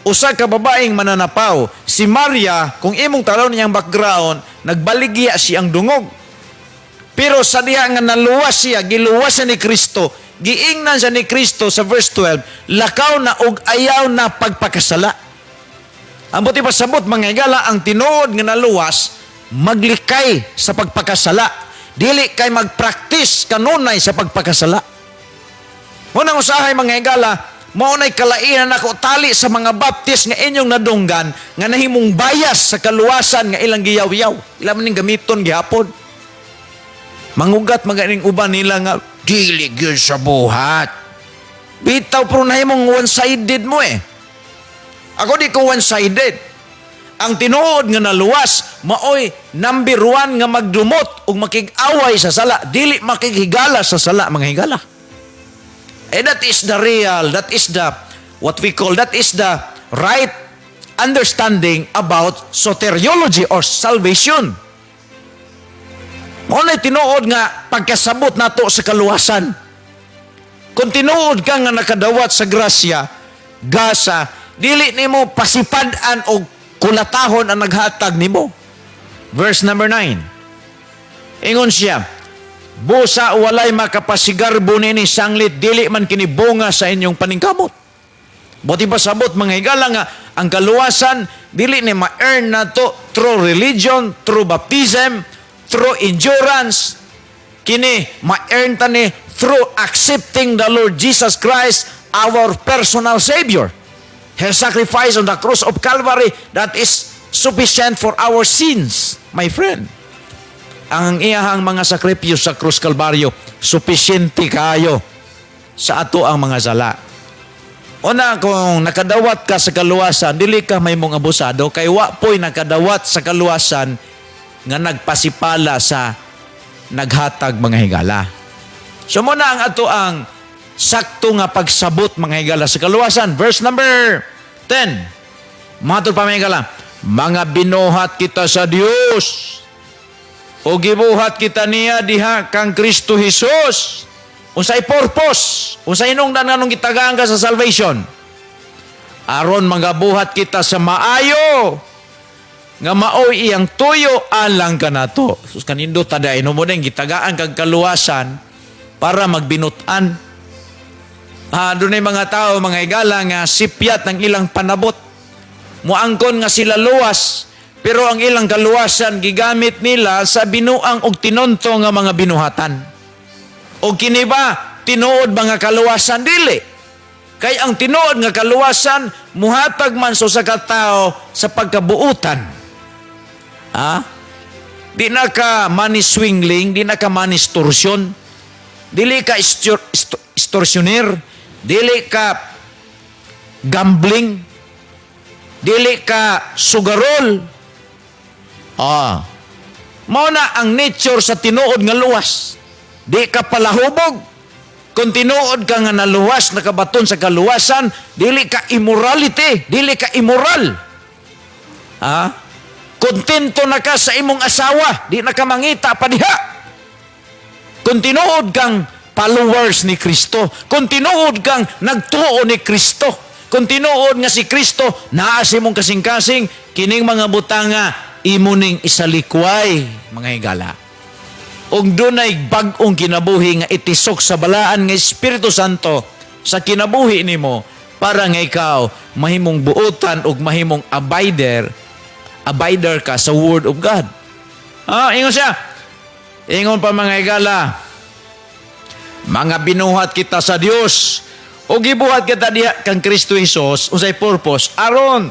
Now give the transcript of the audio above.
usa ka babaeng mananapaw. Si Maria, kung imong tanaw niyang background, nagbaligya siyang dungog. Pero sa diha nga naluwas siya, giluwasan ni Kristo, giingnan siya ni Kristo sa verse 12, lakaw na og ayaw na pagpakasala. Ang buti pasabot, mga higala, ang tinuod nga naluwas, maglikay sa pagpakasala. Dili kay magpractice kanunay sa pagpakasala. Unang usahay, mga higala, maunay kalainan ako tali sa mga baptist nga inyong nadunggan nga nahimong bayas sa kaluwasan nga ilang giyaw-yaw. Ilang maning gamiton gihapon. Mangugat maganing uban nila nga dili gyud sa buhat. Bitaw pero nahimong one-sided mo eh. Ako di ko one-sided. Ang tinuod nga naluwas, maoy number 1 nga magdumot ug makig-away sa sala, dili makighigala sa sala, mga higala. That is the real, that is the, what we call, that is the right understanding about soteriology or salvation. Maunay tinuod nga pagkasabot nato sa kaluwasan. Kung tinuod ka nga nakadawat sa grasya, gasa, dili nimo pasipad-an o kulatahon ang naghatag nimo. Verse number 9. Ingon siya, busa walay makapasigarbo nini sanglit, dili man kinibunga sa inyong paningkamot. Buti pa sabot, mga higala nga, ang kaluwasan, dili ni ma-earn na to through religion, through baptism, through endurance. Kini, ma-earn ta ni through accepting the Lord Jesus Christ, our personal Savior. His sacrifice on the cross of Calvary, that is sufficient for our sins, my friend. Ang iyahang mga sakripyo sa krus Kalbaryo, supisyente kayo sa ato ang mga sala. Una, kung nakadawat ka sa kaluwasan, dili ka may mong abusado, kay wa po'y nakadawat sa kaluwasan nga nagpasipala sa naghatag, mga higala. So muna ang ato ang sakto nga pagsabot, mga higala, sa kaluwasan. Verse number 10. Matod pa, mga higala, mga binuhat kita sa Dios, o gibuhat kita niya diha kang Kristo Jesus. Unsay purpose? Unsay hinungdan nga nung gitagaan ka sa salvation? Aron magabuhat kita sa maayo, nga maoy iyang tuyo alang ka nato. Sus kanindo tada mo din gitagaan kag kaluwasan para magbinutan. Doon ay mga tao, mga higala, nga sipyat ng ilang panabot. Muangkon nga sila luwas, pero ang ilang kaluwasan gigamit nila sa binuang og tinonto nga mga binuhatan. O kini ba tinuod mga kaluwasan? Dili. Kay ang tinuod nga kaluwasan muhatag man sa katao sa pagkabuutan. Di na ka maniswingling, di na ka manistorsion, dili ka extortioner, dili ka gambling, dili ka sugarol. Mao na ang nature sa tinuod nga luwas. Di ka palahubog. Kung tinuod ka nga naluwas, nakabaton sa kaluwasan, dili ka immorality, dili ka immoral. Kontento na ka sa imong asawa, di na ka mangita pa diha. Kung tinuod kang followers ni Kristo, kung tinuod kang nagtuo ni Kristo, kung tinuod nga si Kristo, naa si mong kasing-kasing, kining mga butanga, imuning isalikway, mga higala. Og dunay bag-ong kinabuhi nga itisok sa balaan nga Espiritu Santo sa kinabuhi nimo para nga ikaw mahimong buotan og mahimong abider ka sa Word of God. Ingon siya. Ingon pa, mga higala, mga binuhat kita sa Dios o gibuhat kita diha kang Kristo Jesus, unsay purpose? Aron